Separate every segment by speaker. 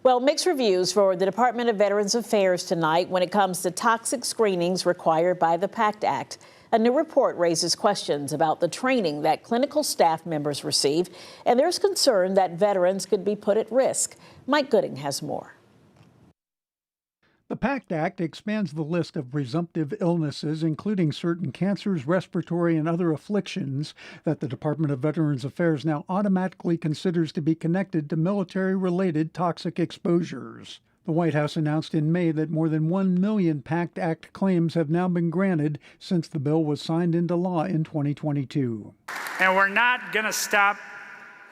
Speaker 1: Well, mixed reviews for the Department of Veterans Affairs tonight when it comes to toxic screenings required by the PACT Act. A new report raises questions about the training that clinical staff members receive, and there's concern that veterans could be put at risk. Mike Gooding has more.
Speaker 2: The PACT Act expands the list of presumptive illnesses, including certain cancers, respiratory, and other afflictions that the Department of Veterans Affairs now automatically considers to be connected to military-related toxic exposures. The White House announced in May that more than 1 million PACT Act claims have now been granted since the bill was signed into law in 2022.
Speaker 3: And we're not going to stop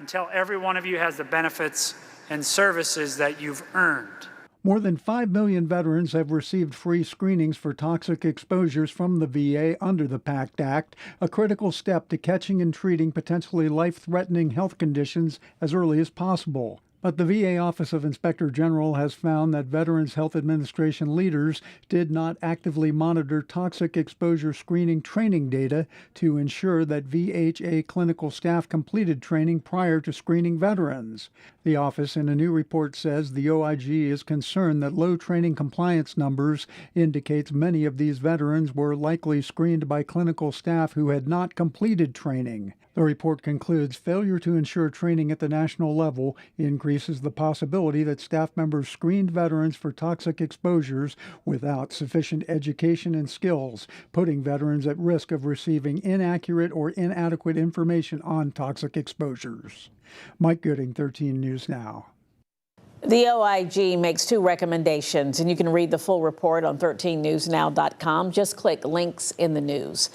Speaker 3: until every one of you has the benefits and services that you've earned.
Speaker 2: More than 5 million veterans have received free screenings for toxic exposures from the VA under the PACT Act, a critical step to catching and treating potentially life-threatening health conditions as early as possible. But the VA Office of Inspector General has found that Veterans Health Administration leaders did not actively monitor toxic exposure screening training data to ensure that VHA clinical staff completed training prior to screening veterans. The office in a new report says the OIG is concerned that low training compliance numbers indicates many of these veterans were likely screened by clinical staff who had not completed training. The report concludes failure to ensure training at the national level increases the possibility that staff members screened veterans for toxic exposures without sufficient education and skills, putting veterans at risk of receiving inaccurate or inadequate information on toxic exposures. Mike Gooding, 13 News Now.
Speaker 1: The OIG makes two recommendations, and you can read the full report on 13newsnow.com. Just click links in the news.